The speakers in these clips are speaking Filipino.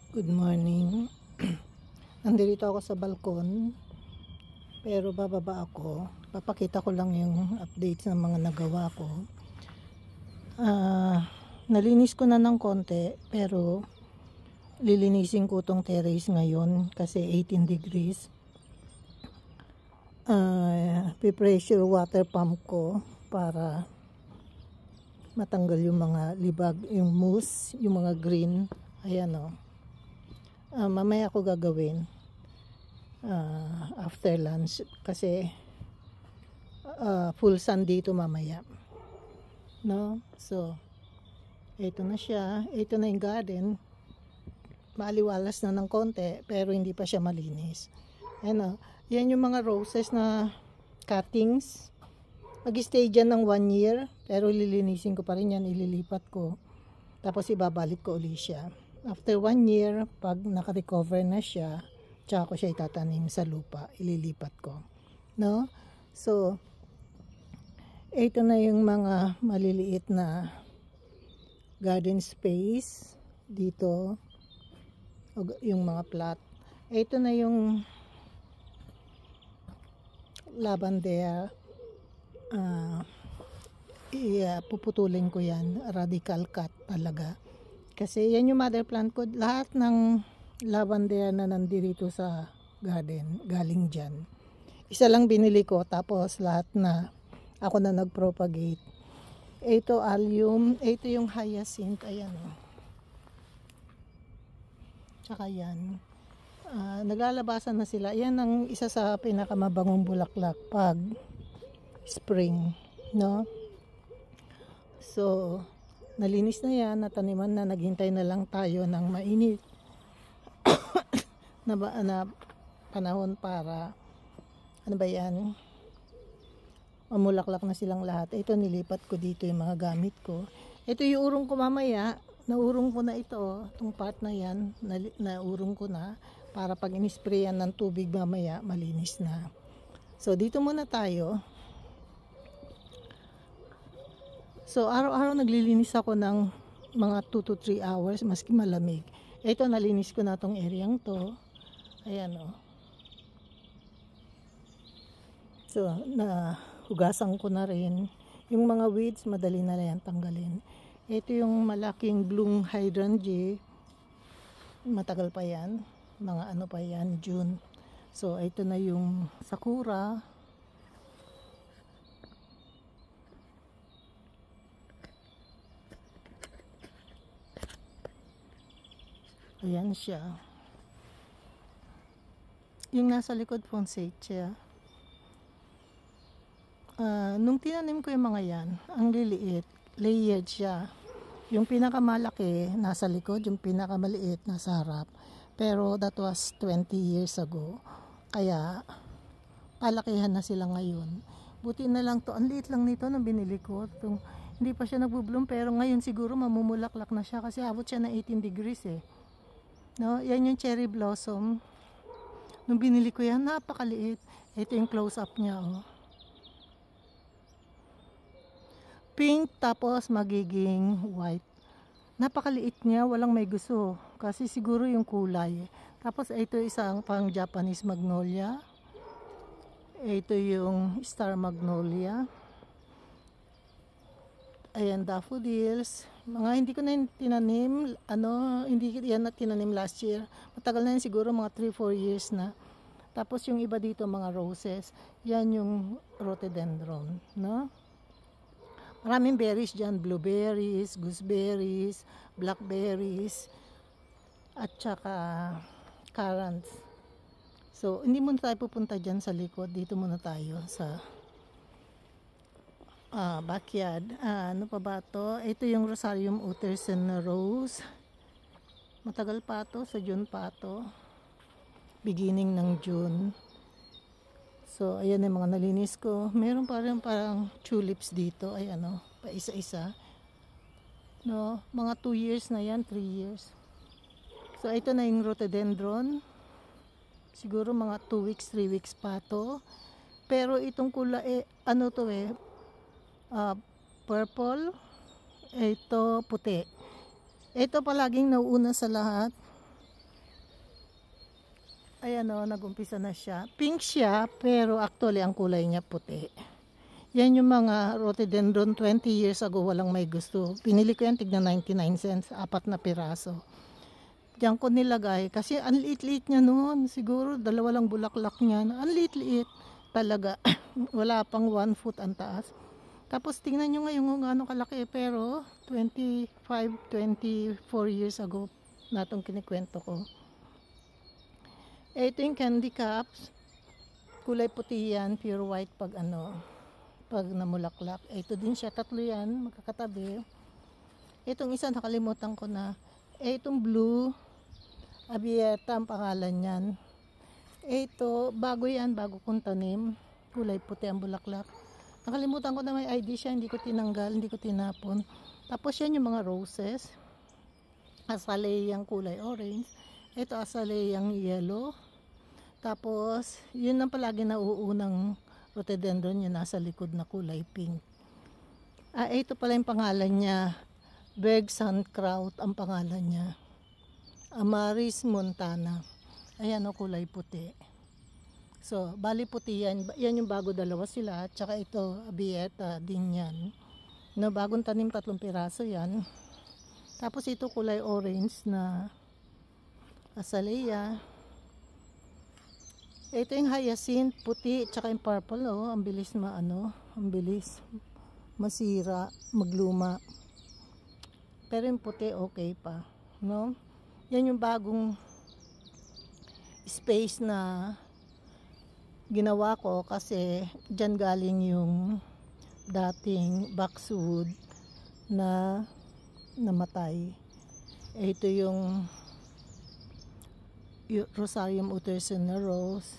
Good morning. Nandito ako sa balkon, pero bababa ako. Papakita ko lang yung updates ng mga nagawa ko. Nalinis ko na ng konti, pero lilinisin ko tong terrace ngayon kasi 18 degrees. Pressure water pump ko para matanggal yung mga libag, yung mousse, yung mga green. Ayan o. Mamaya ako gagawin after lunch kasi full sun dito mamaya, no? So ito na siya, ito na yung garden. Maaliwalas na ng konti pero hindi pa siya malinis. Ano, yan yung mga roses na cuttings. Mag-stay dyan ng 1 year pero lilinisin ko pa rin yan, ililipat ko tapos ibabalik ko ulit siya. After 1 year, pag naka-recover na siya, tsaka ko siya itatanim sa lupa, ililipat ko, no? So ito na yung mga maliliit na garden space dito, yung mga plot. Ito na yung lavender. Puputulin ko yan, radical cut talaga. Kasi yan yung mother plant ko. Lahat ng lavender na nandito sa garden, galing dyan. Isa lang binili ko, tapos lahat na ako na nag-propagate. Ito allium, ito yung hyacinth, ayan o. Tsaka yan. Naglalabasan na sila. Yan ang isa sa pinakamabangong bulaklak pag spring, no? So nalinis na yan, nataniman na, naghintay na lang tayo ng mainit na panahon para mamulaklak na silang lahat. Ito nilipat ko dito yung mga gamit ko. Ito yung urong ko mamaya, naurong ko na ito, itong part na yan, naurong ko na para pag inisprayan ng tubig mamaya, malinis na. So dito muna tayo. So araw-araw naglilinis ako ng mga 2 to 3 hours maski malamig. Ito nalinis ko na tong areang to. Ayan o. So nahugasan ko na rin. Yung mga weeds madali na yan tanggalin. Ito yung malaking bloom hydrangea. Matagal pa yan. Mga ano pa yan, June. So ito na yung sakura. Ayan siya. Yung nasa likod Poinsettia. Nung tinanim ko yung mga yan, ang liliit, layered siya. Yung pinakamalaki nasa likod, yung pinakamaliit nasa harap. Pero that was 20 years ago. Kaya palakihan na sila ngayon. Buti na lang to, ang liit lang nito nung binili ko. Hindi pa siya nagbubloom pero ngayon siguro mamumulaklak na siya kasi abot siya ng 18 degrees eh. No, yan yung cherry blossom. Nung binili ko yan, napakaliit. Ito yung close up niya, oh. Pink tapos magiging white. Napakaliit niya, walang may gusto. Kasi siguro yung kulay. Tapos ito isang pang Japanese magnolia. Ito yung star magnolia. Ayan, daffodils. Mga hindi ko na tinanim, hindi yan na tinanim last year. Matagal na yan siguro, mga 3-4 years na. Tapos yung iba dito, mga roses. Yan yung rhododendron, no? Maraming berries dyan, blueberries, gooseberries, blackberries, at saka currants. So, hindi muna tayo pupunta dyan sa likod. Dito muna tayo sa backyard. Ano pa ba to? Ito yung Rosarium Utterson rose. Matagal pa to, sa June pa to. Beginning ng June. So ayan yung mga nalinis ko. Meron pa rin parang tulips dito. Ayan o, pa isa-isa. No, mga 2 years na yan, 3 years. So ito na yung rhododendron. Siguro mga 2 weeks, 3 weeks pa to. Pero itong kulay, purple, ito puti. Ito palaging nauuna sa lahat. Ayan o, nag-umpisa na siya. Pink siya, pero actually ang kulay niya puti. Yan yung mga rhododendron 20 years ago walang may gusto. Pinili ko yan, tignan 99 cents, 4 na piraso. Diyan ko nilagay kasi ang liit-liit niya noon. Siguro 2 lang bulaklak niya. Ang liit-liit talaga. Wala pang 1 foot ang taas. Tapos tingnan nyo ngayon kung gaano kalaki, pero 25, 24 years ago na itong kinikwento ko. Ito yung candy cups. Kulay puti yan, pure white pag pag namulaklak. Ito din siya, 3 yan, magkakatabi. Itong isa nakalimutan ko na. Itong blue, Abieta ang pangalan yan. Ito, bago yan, bago kong tanim. Kulay puti ang bulaklak. Nakalimutan ko na may ID siya, hindi ko tinanggal, hindi ko tinapon. Tapos yan yung mga roses. Azalea kulay orange. Ito azalea yellow. Tapos, yun ang palagi nauunang rhododendron yung nasa likod na kulay pink. Ito pala yung pangalan niya. Berg Sandkraut ang pangalan niya. Amaris montana. Ayan o, kulay puti. So, bali puti yan. Yan yung bago, 2 sila. Tsaka ito, Abieta din yan. No, bagong tanim, 3 piraso yan. Tapos ito kulay orange na azalea. Ito yung hyacinth, puti, tsaka yung purple, oh, ang bilis ang bilis masira, magluma. Pero yung puti okay pa, no? Yan yung bagong space na ginawa ko kasi diyan galing yung dating boxwood na namatay. Ito yung Rosarium Uttersona rose.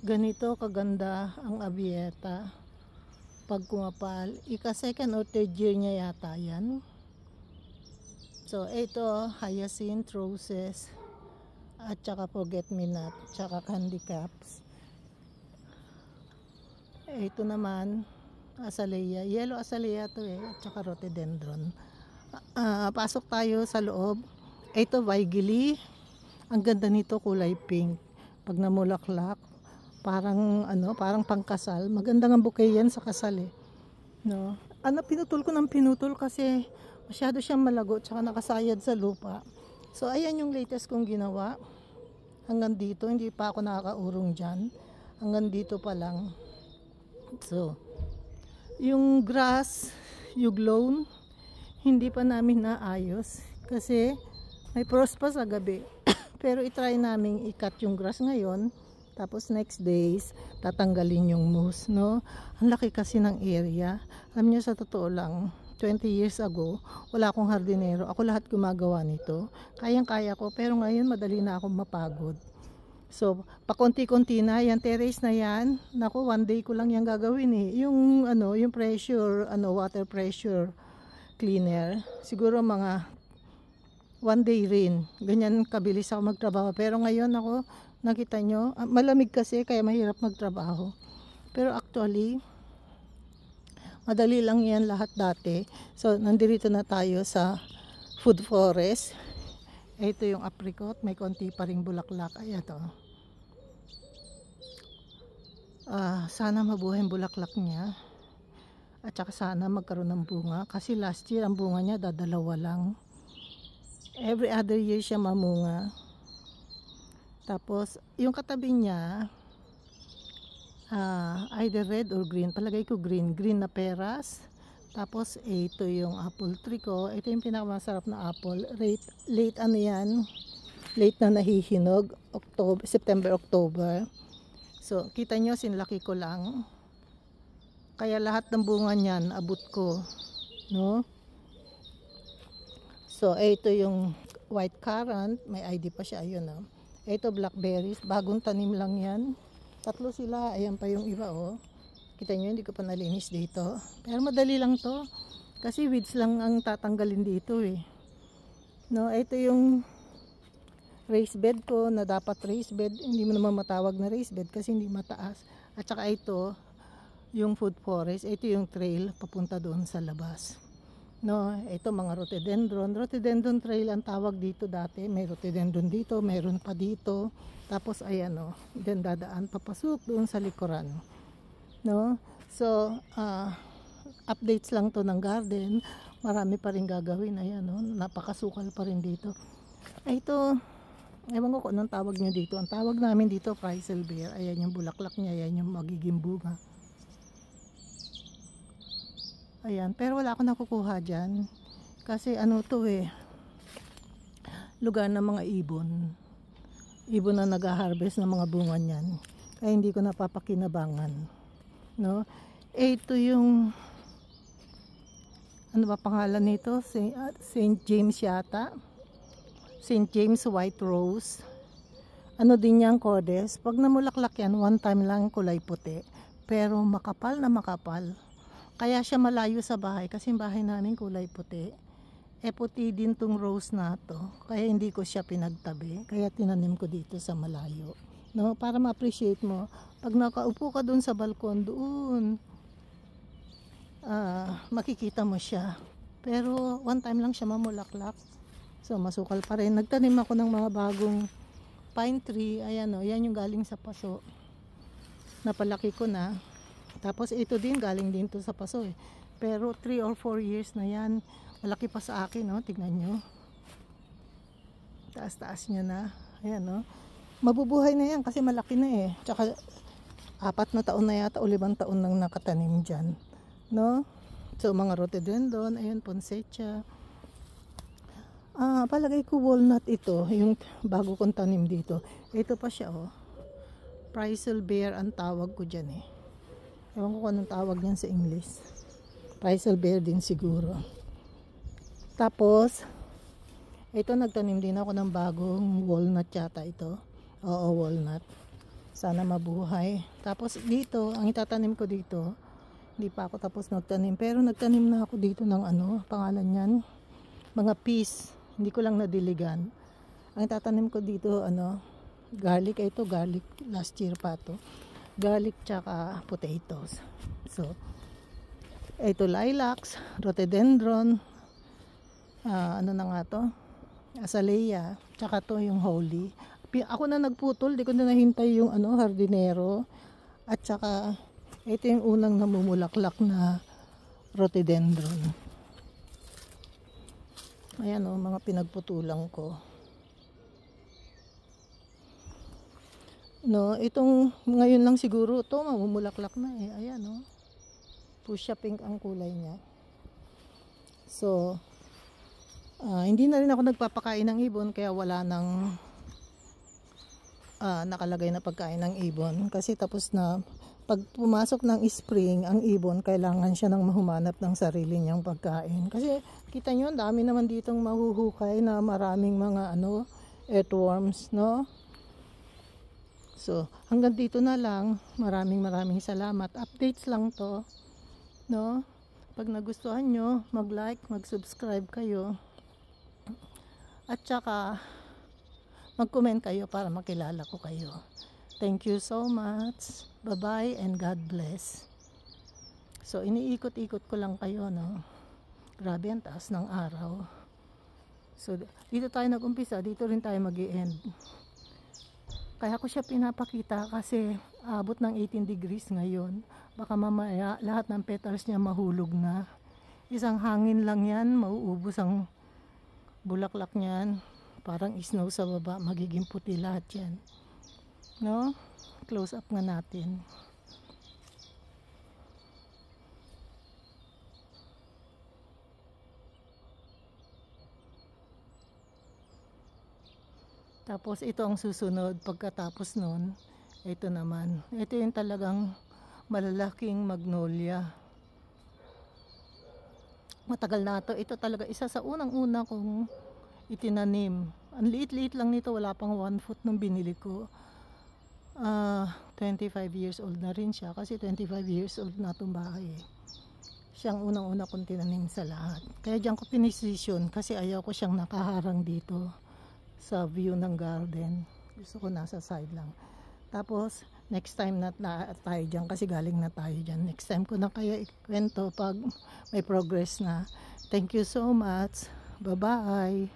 Ganito kaganda ang Abieta pag kumapal. Ika-2nd or 3rd year niya yata yan. So ito, hyacinth roses at saka forget-me-not, tsaka candy caps. Ito naman azalea, yellow azalea to at saka rhododendron. Pasok tayo sa loob. Ito Weigeli. Ang ganda nito, kulay pink. Pag namulaklak, parang pangkasal. Maganda ng bouquet yan sa kasal eh. No? Pinutol ko ng pinutol kasi masyado siyang malago tsaka nakasayad sa lupa. So ayan yung latest kong ginawa. Hanggang dito, hindi pa ako nakakaurong dyan. Hanggang dito pa lang. So, yung grass, yung lawn, hindi pa namin naayos kasi may frost pa sa gabi. Pero itry namin i-cut yung grass ngayon. Tapos next days, tatanggalin yung moss, no? Ang laki kasi ng area. Alam niyo, sa totoo lang, 20 years ago, wala akong hardinero. Ako lahat gumagawa nito. Kayang-kaya ko, pero ngayon madali na akong mapagod. So, pakonti-konti na, yan terrace na yan. Naku, 1 day ko lang yan gagawin eh. Yung pressure, water pressure cleaner. Siguro mga 1 day rin. Ganyan kabilis ako magtrabaho. Pero ngayon ako, nakita nyo, malamig kasi kaya mahirap magtrabaho. Pero actually, madali lang yan lahat dati. So, nandito na tayo sa food forest. Ito yung apricot. May konti pa ring bulaklak. Ayan to. Sana mabuhay ang bulaklak niya. At saka sana magkaroon ng bunga. Kasi last year, ang bunga niya, 2 lang. Every other year siya mamunga. Tapos, yung katabi niya, either red or green. Palagay ko green. Green na peras. Tapos, ito yung apple tree ko. Ito yung pinakamasarap na apple. Late yan. Late na nahihinog. September, October. So, kita nyo, sinlaki ko lang. Kaya lahat ng bunga niyan, abot ko. No? So, ito yung white currant. May ID pa siya. Ayun, oh. Ito, blackberries. Bagong tanim lang yan. 3 sila. Ayan pa yung iba, oh. Kita nyo, hindi ko pa nalinis dito. Pero madali lang to. Kasi weeds lang ang tatanggalin dito, eh. No, ito yung raised bed ko na dapat raised bed. Hindi mo naman matawag na raised bed kasi hindi mataas. At saka ito, yung food forest. Ito yung trail papunta doon sa labas. No, ito mga rhododendron. Rhododendron trail ang tawag dito dati. May rhododendron dito, mayroon pa dito. Tapos ayan oh, then dadaan papasok doon sa likuran. No? So, updates lang to ng garden. Marami pa rin gagawin. Ayan oh, napakasukal pa rin dito. Ito, ewan ko kung anong tawag nyo dito. Ang tawag namin dito, Preiselbeer. Ayan yung bulaklak niya, ayan yung magiging bunga. Ayan, pero wala akong nakukuha dyan. Kasi ano to lugar ng mga ibon. Ibon na nag-harvest ng mga bunga niyan. Kaya hindi ko napapakinabangan. No? Ito yung, ano ba pangalan nito? St. James yata. St. James White Rose. Ano din yan, Cordes. Pag namulaklak yan, one time lang kulay puti. Pero makapal na makapal. Kaya siya malayo sa bahay kasi yung bahay namin kulay puti. Puti din tong rose na to. Kaya hindi ko siya pinagtabi. Kaya tinanim ko dito sa malayo. No? Para ma-appreciate mo. Pag nakaupo ka dun sa balkon, doon, makikita mo siya. Pero one time lang siya mamulaklak. So masukal pa rin. Nagtanim ako ng mga bagong pine tree. Ayan o, yan yung galing sa paso. Napalaki ko na. Tapos ito din, galing din to sa paso Pero 3 or 4 years na yan. Malaki pa sa akin, no? Tignan nyo. Taas-taas niya na. Ayan, no? Mabubuhay na yan kasi malaki na Tsaka 4 na taon na yata o 5 taon nang nakatanim dyan. No? So mga rhododendron, ayan, poinsettia. Palagay ko walnut ito, yung bago kong tanim dito. Ito pa siya Preiselbeer ang tawag ko dyan Ewan ko kung anong tawag niyan sa English. Preiselbeer din siguro. Tapos, ito nagtanim din ako ng bagong walnut yata ito. Oo, walnut. Sana mabuhay. Tapos dito, ang itatanim ko dito, hindi pa ako tapos nagtanim. Pero nagtanim na ako dito ng pangalan niyan. Mga peas. Hindi ko lang nadiligan. Ang tatanim ko dito, garlic. Ito, garlic. Last year pa to. Garlic tsaka potatoes. So, ito lilacs, rhododendron, ano na nga to? Azalea, tsaka to yung holy. Ako na nagputol, di ko na nahintay yung hardinero. At tsaka, ito yung unang namumulaklak na rhododendron. Ayan mga pinagputulang ko. No, itong ngayon lang siguro to mamumulaklak na Ayan Fuchsia pink ang kulay niya. So, hindi na rin ako nagpapakain ng ibon kaya wala nang nakalagay na pagkain ng ibon kasi tapos na. Pag pumasok ng spring, ang ibon, kailangan siya nang mahumanap ng sarili niyang pagkain. Kasi kita nyo, dami naman ditong mahuhukay na maraming mga earthworms, no? So, hanggang dito na lang. Maraming salamat. Updates lang to, no? Pag nagustuhan nyo, mag-like, mag-subscribe kayo. At saka, mag-comment kayo para makilala ko kayo. Thank you so much. Bye-bye and God bless. So, iniikot-ikot ko lang kayo, no? Grabe ang taas ng araw. So, dito tayo nag-umpisa. Dito rin tayo mag-i-end. Kaya ko siya pinapakita kasi abot ng 18 degrees ngayon. Baka mamaya lahat ng petals niya mahulog na. Isang hangin lang yan, mauubos ang bulaklak niyan. Parang snow sa baba, magiging puti lahat yan. No? Close up nga natin. Tapos ito ang susunod pagkatapos nun. Ito naman. Ito yung talagang malalaking magnolia. Matagal na ito. Ito talaga isa sa unang-una kong itinanim. Ang liit-liit lang nito. Wala pang 1 foot nung binili ko. 25 years old na rin siya kasi 25 years old na itong bahay siyang unang-una kong tinanim sa lahat. Kaya diyan ko pinisisyon kasi ayaw ko siyang nakaharang dito sa view ng garden. Gusto ko nasa side lang. Tapos next time na tayo dyan kasi galing na tayo dyan. Next time ko na kaya ikwento pag may progress na. Thank you so much. Bye-bye.